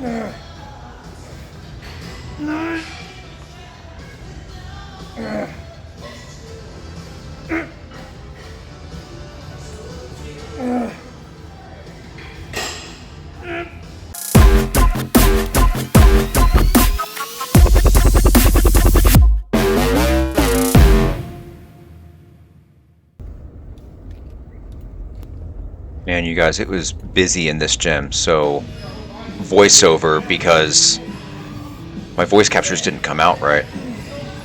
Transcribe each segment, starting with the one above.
Man, you guys, it was busy in this gym, so voiceover because my voice captures didn't come out right.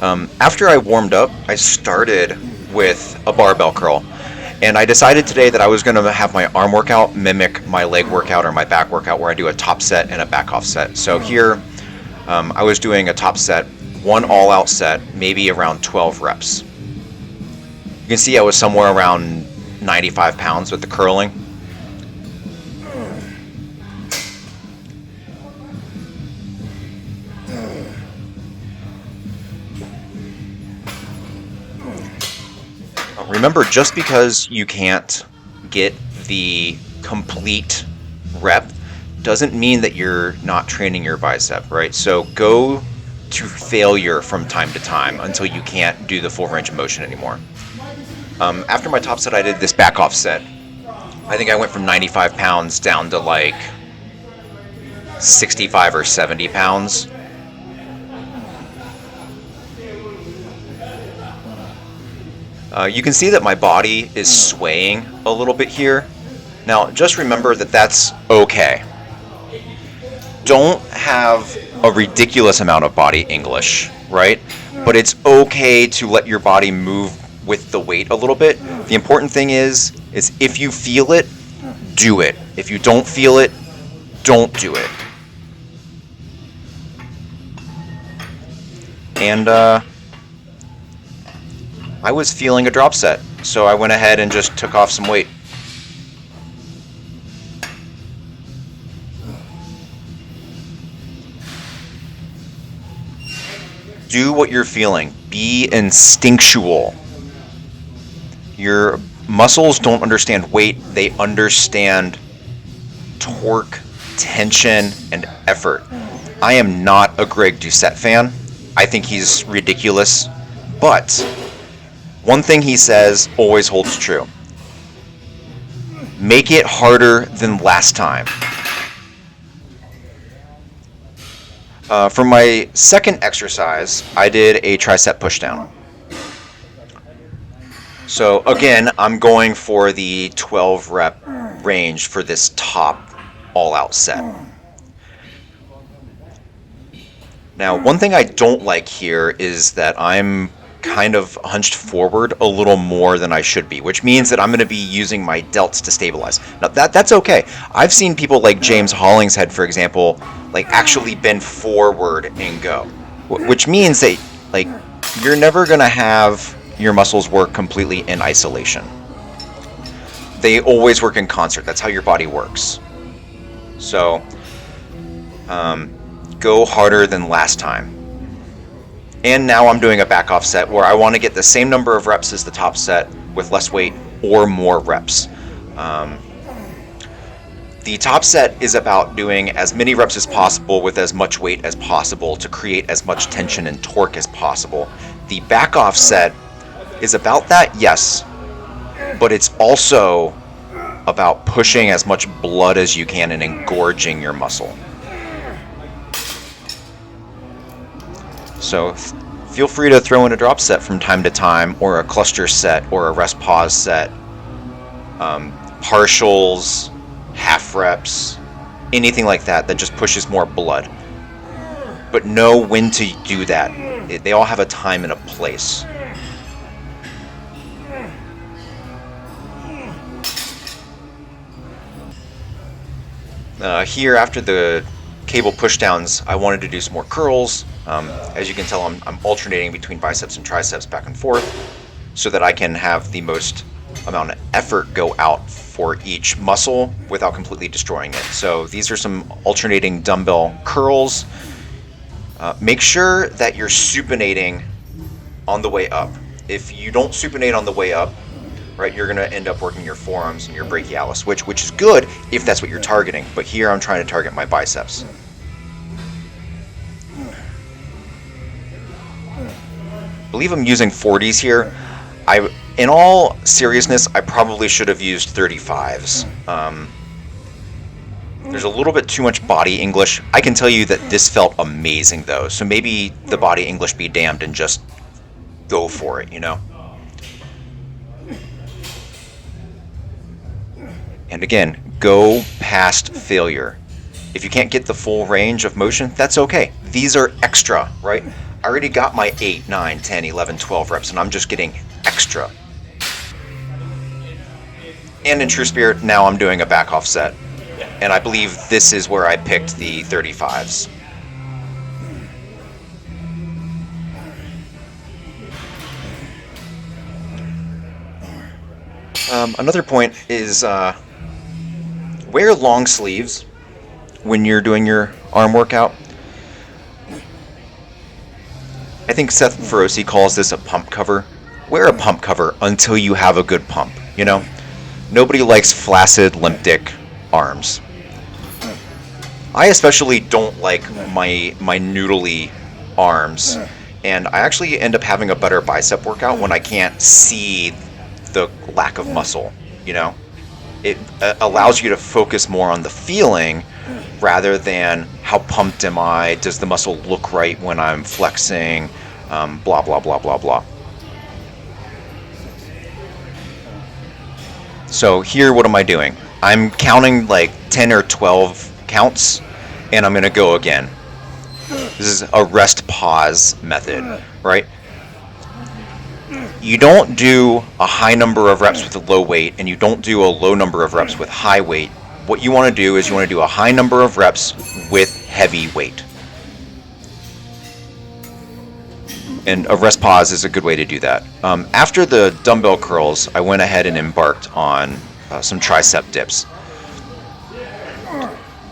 After I warmed up, I started with a barbell curl, and I decided today that I was going to have my arm workout mimic my leg workout or my back workout, where I do a top set and a back off set. So here, I was doing a top set, one all-out set, maybe around 12 reps. You can see I was somewhere around 95 pounds with the curling. Remember, just because you can't get the complete rep doesn't mean that you're not training your bicep, right? So go to failure from time to time until you can't do the full range of motion anymore. After my top set, I did this back off set. I think I went from 95 pounds down to like 65 or 70 pounds. You can see that my body is swaying a little bit here. Now, just remember that that's okay. Don't have a ridiculous amount of body English, right? But it's okay to let your body move with the weight a little bit. The important thing is if you feel it, do it. If you don't feel it, don't do it. And I was feeling a drop set, so I went ahead and just took off some weight. Do what you're feeling. Be instinctual. Your muscles don't understand weight, they understand torque, tension, and effort. I am not a Greg Doucette fan. I think he's ridiculous, but one thing he says always holds true. Make it harder than last time. For my second exercise, I did a tricep pushdown. So again, I'm going for the 12 rep range for this top all-out set. Now, one thing I don't like here is that I'm kind of hunched forward a little more than I should be, which means that I'm going to be using my delts to stabilize. Now that's okay. I've seen people like James Hollingshead, for example, like actually bend forward and go, which means that like you're never going to have your muscles work completely in isolation. They always work in concert. That's how your body works. So go harder than last time. And now I'm doing a back off set where I want to get the same number of reps as the top set with less weight or more reps. The top set is about doing as many reps as possible with as much weight as possible to create as much tension and torque as possible. The back off set is about that, yes, but it's also about pushing as much blood as you can and engorging your muscle. So feel free to throw in a drop set from time to time, or a cluster set, or a rest pause set, partials, half reps, anything like that that just pushes more blood. But know when to do that. They all have a time and a place. Here, after the cable pushdowns, I wanted to do some more curls. As you can tell, I'm alternating between biceps and triceps back and forth so that I can have the most amount of effort go out for each muscle without completely destroying it. So these are some alternating dumbbell curls. Make sure that you're supinating on the way up. If you don't supinate on the way up, right, you're going to end up working your forearms and your brachialis, which is good if that's what you're targeting. But here I'm trying to target my biceps. believe I'm using 40s here. In all seriousness, I probably should have used 35s. There's a little bit too much body English. I can tell you that this felt amazing though, so maybe the body English be damned and just go for it, you know? And again, go past failure. If you can't get the full range of motion, that's okay. These are extra, right? I already got my 8, 9, 10, 11, 12 reps, and I'm just getting extra. And in true spirit, now I'm doing a back off set. And I believe this is where I picked the 35s. Another point is wear long sleeves when you're doing your arm workout. I think Seth Feroce calls this a pump cover. Wear a pump cover until you have a good pump, you know? Nobody likes flaccid, limp-dick arms. I especially don't like my noodly arms, and I actually end up having a better bicep workout when I can't see the lack of muscle, you know? It allows you to focus more on the feeling rather than how pumped am I, does the muscle look right when I'm flexing, blah, blah, blah, blah, blah. So here, what am I doing? I'm counting like 10 or 12 counts, and I'm going to go again. This is a rest pause method, right? You don't do a high number of reps with a low weight, and you don't do a low number of reps with high weight. What you want to do is you want to do a high number of reps with heavy weight. And a rest pause is a good way to do that. After the dumbbell curls, I went ahead and embarked on some tricep dips.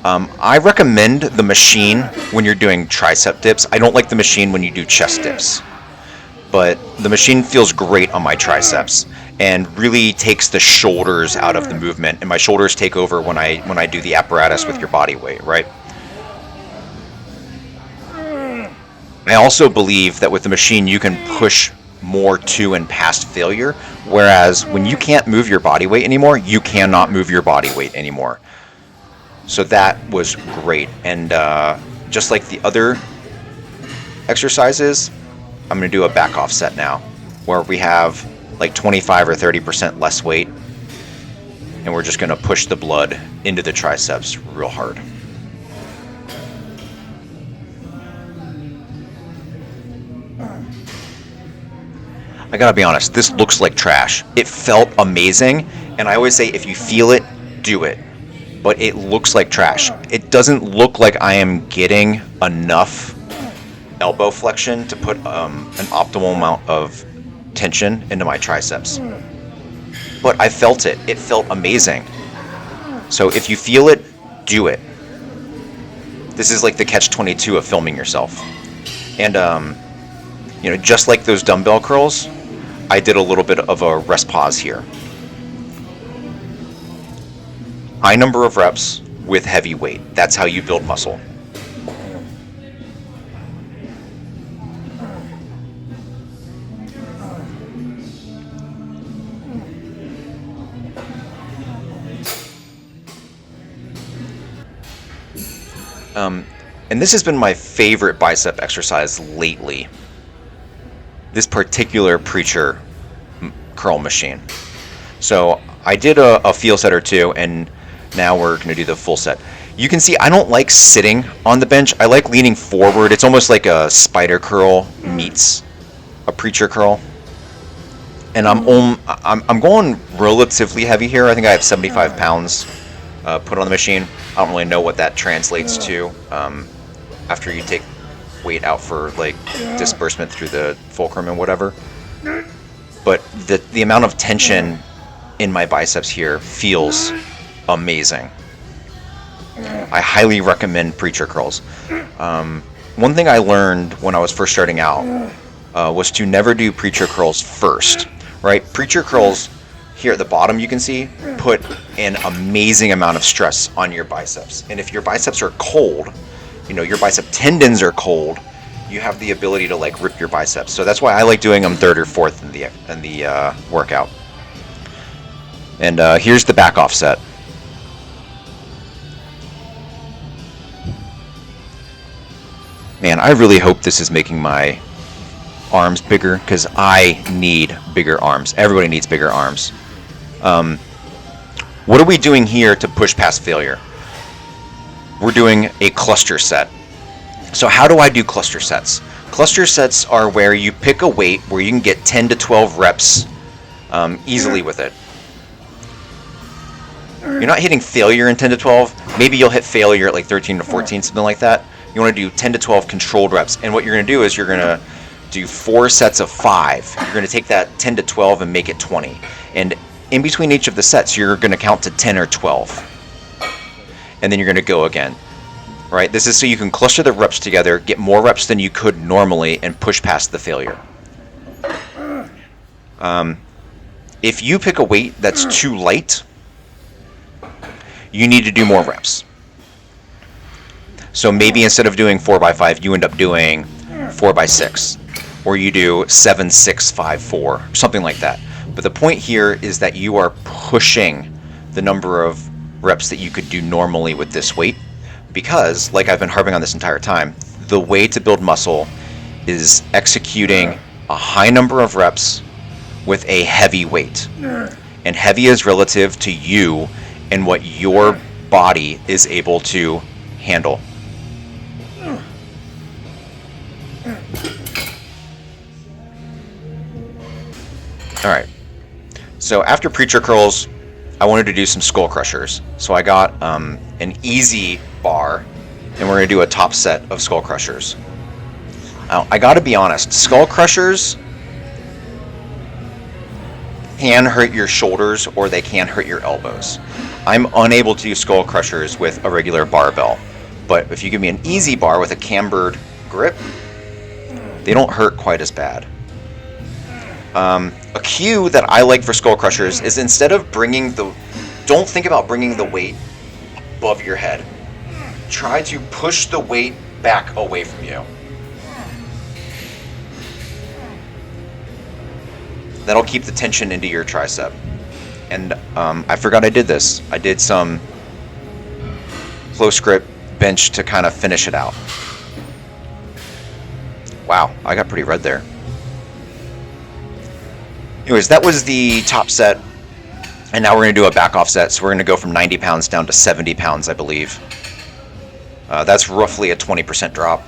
I recommend the machine when you're doing tricep dips. I don't like the machine when you do chest dips. But the machine feels great on my triceps and really takes the shoulders out of the movement, and my shoulders take over when I do the apparatus with your body weight, right? I also believe that with the machine you can push more to and past failure, whereas when you can't move your body weight anymore, you cannot move your body weight anymore. So that was great, and just like the other exercises, I'm going to do a back off set now, where we have like 25 or 30% less weight, and we're just going to push the blood into the triceps real hard. I gotta be honest, this looks like trash. It felt amazing, and I always say if you feel it, do it. But it looks like trash. It doesn't look like I am getting enough elbow flexion to put an optimal amount of tension into my triceps. But I felt it. It felt amazing. So if you feel it, do it. This is like the catch-22 of filming yourself. And you know, just like those dumbbell curls, I did a little bit of a rest pause here. High number of reps with heavy weight. That's how you build muscle. And this has been my favorite bicep exercise lately. This particular preacher curl machine. So I did a feel set or two, and now we're going to do the full set. You can see I don't like sitting on the bench. I like leaning forward. It's almost like a spider curl meets a preacher curl. And I'm going relatively heavy here. I think I have 75 pounds put on the machine. I don't really know what that translates to after you take weight out for like disbursement through the fulcrum and whatever. But the amount of tension in my biceps here feels amazing. I highly recommend preacher curls. One thing I learned when I was first starting out was to never do preacher curls first, right? Preacher curls here at the bottom, you can see, put an amazing amount of stress on your biceps. And if your biceps are cold, you know, your bicep tendons are cold, you have the ability to like rip your biceps. So that's why I like doing them third or fourth in the workout. And here's the back offset. Man, I really hope this is making my arms bigger, because I need bigger arms. Everybody needs bigger arms. What are we doing here to push past failure? We're doing a cluster set. So how do I do cluster sets? Cluster sets are where you pick a weight where you can get 10 to 12 reps easily with it. You're not hitting failure in 10 to 12. Maybe you'll hit failure at like 13 to 14, something like that. You want to do 10 to 12 controlled reps. And what you're going to do is you're going to do 4 sets of 5. You're going to take that 10 to 12 and make it 20. And in between each of the sets, you're going to count to 10 or 12. And then you're going to go again. Right? This is so you can cluster the reps together, get more reps than you could normally, and push past the failure. If you pick a weight that's too light, you need to do more reps. So maybe instead of doing 4x5, you end up doing 4x6, or you do 7, 6, 5, 4, something like that. But the point here is that you are pushing the number of reps that you could do normally with this weight, because, like I've been harping on this entire time, the way to build muscle is executing a high number of reps with a heavy weight. And heavy is relative to you and what your body is able to handle. Alright, so after preacher curls, I wanted to do some skull crushers. So I got an easy bar, and we're going to do a top set of skull crushers. Now, I gotta be honest, skull crushers can hurt your shoulders, or they can hurt your elbows. I'm unable to do skull crushers with a regular barbell, but if you give me an easy bar with a cambered grip, they don't hurt quite as bad. A cue that I like for skull crushers is, instead of don't think about bringing the weight above your head. Try to push the weight back away from you. That'll keep the tension into your tricep. And I forgot I did this. I did some close grip bench to kind of finish it out. Wow, I got pretty red there. Anyways, that was the top set, and now we're going to do a back off set. So we're going to go from 90 pounds down to 70 pounds, I believe. That's roughly a 20% drop.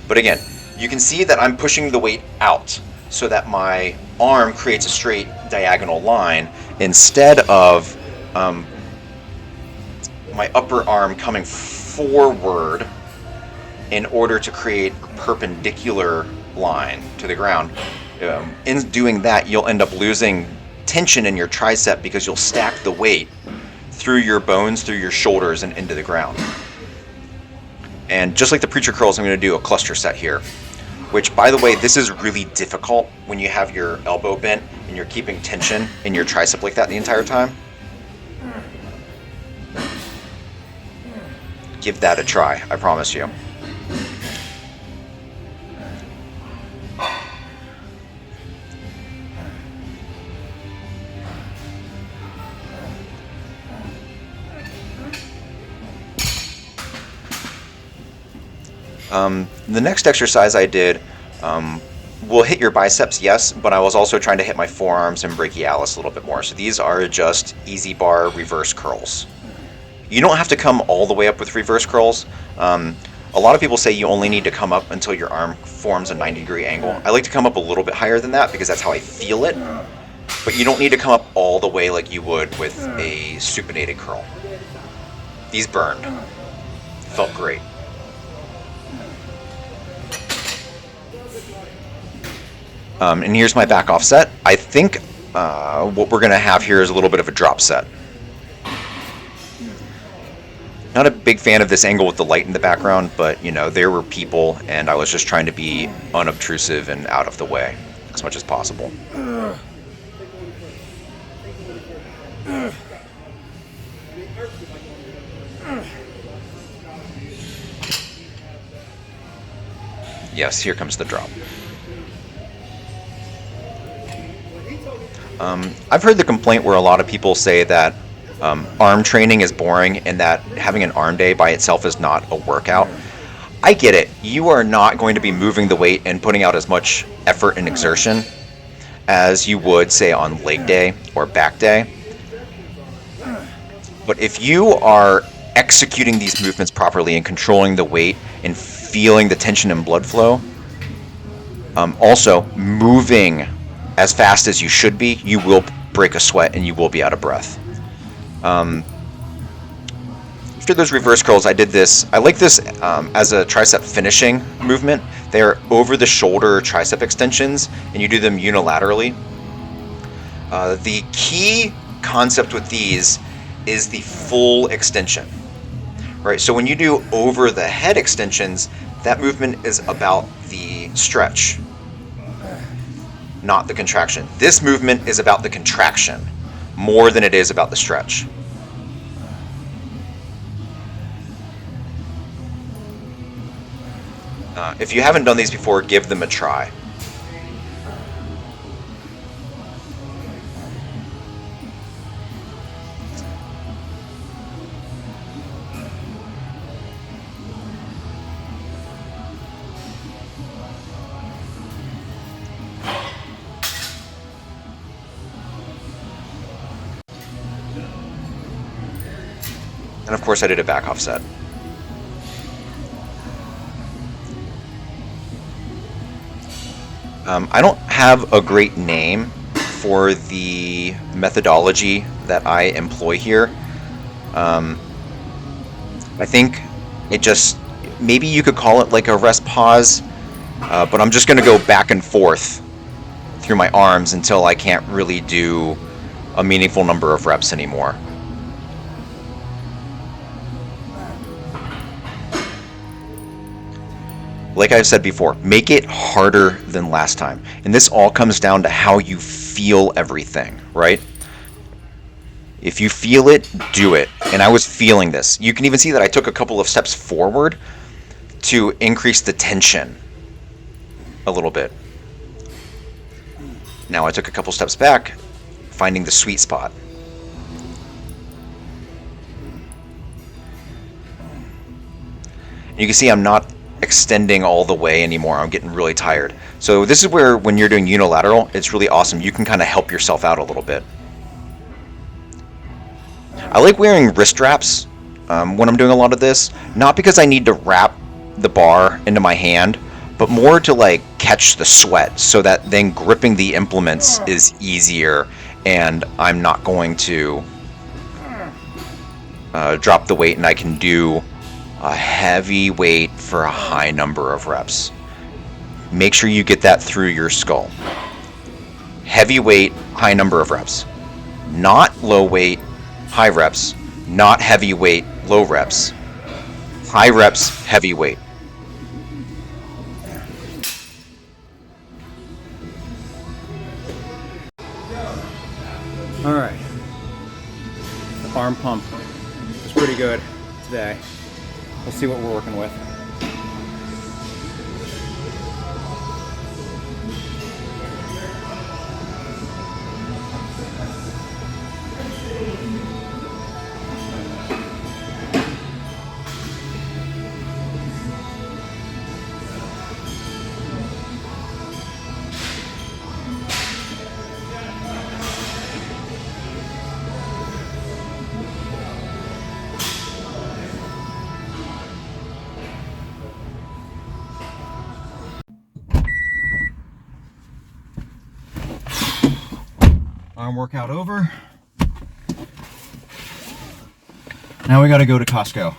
But again, you can see that I'm pushing the weight out so that my arm creates a straight diagonal line, instead of my upper arm coming forward in order to create a perpendicular line to the ground. In doing that, you'll end up losing tension in your tricep, because you'll stack the weight through your bones, through your shoulders, and into the ground. And just like the preacher curls, I'm going to do a cluster set here, which, by the way, this is really difficult when you have your elbow bent and you're keeping tension in your tricep like that the entire time. Give that a try, I promise you. The next exercise I did will hit your biceps, yes, but I was also trying to hit my forearms and brachialis a little bit more. So these are just easy bar reverse curls. You don't have to come all the way up with reverse curls. A lot of people say you only need to come up until your arm forms a 90-degree angle. I like to come up a little bit higher than that, because that's how I feel it. But you don't need to come up all the way like you would with a supinated curl. These burned. Felt great. And here's my back off set. I think what we're going to have here is a little bit of a drop set. Not a big fan of this angle with the light in the background, but you know, there were people, and I was just trying to be unobtrusive and out of the way as much as possible. Yes, here comes the drop. I've heard the complaint where a lot of people say that arm training is boring and that having an arm day by itself is not a workout. I get it. You are not going to be moving the weight and putting out as much effort and exertion as you would, say, on leg day or back day. But if you are executing these movements properly and controlling the weight and feeling the tension and blood flow, also moving as fast as you should be, you will break a sweat and you will be out of breath. After those reverse curls, I did this. I like this as a tricep finishing movement. They're over the shoulder tricep extensions, and you do them unilaterally. The key concept with these is the full extension, right? So when you do over the head extensions, that movement is about the stretch, not the contraction. This movement is about the contraction more than it is about the stretch. If you haven't done these before, give them a try. And of course I did a back offset. I don't have a great name for the methodology that I employ here. I think it just, maybe you could call it like a rest pause, but I'm just going to go back and forth through my arms until I can't really do a meaningful number of reps anymore. Like I've said before, make it harder than last time. And this all comes down to how you feel everything, right? If you feel it, do it. And I was feeling this. You can even see that I took a couple of steps forward to increase the tension a little bit. Now I took a couple steps back, finding the sweet spot. You can see I'm not extending all the way anymore. I'm getting really tired. So this is where, when you're doing unilateral, it's really awesome. You can kind of help yourself out a little bit. I like wearing wrist wraps when I'm doing a lot of this, not because I need to wrap the bar into my hand, but more to like catch the sweat so that then gripping the implements is easier and I'm not going to drop the weight and I can do a heavy weight for a high number of reps. Make sure you get that through your skull. Heavy weight, high number of reps. Not low weight, high reps. Not heavy weight, low reps. High reps, heavy weight. All right. The arm pump is pretty good today. We'll see what we're working with. Arm workout over. Now we gotta go to Costco.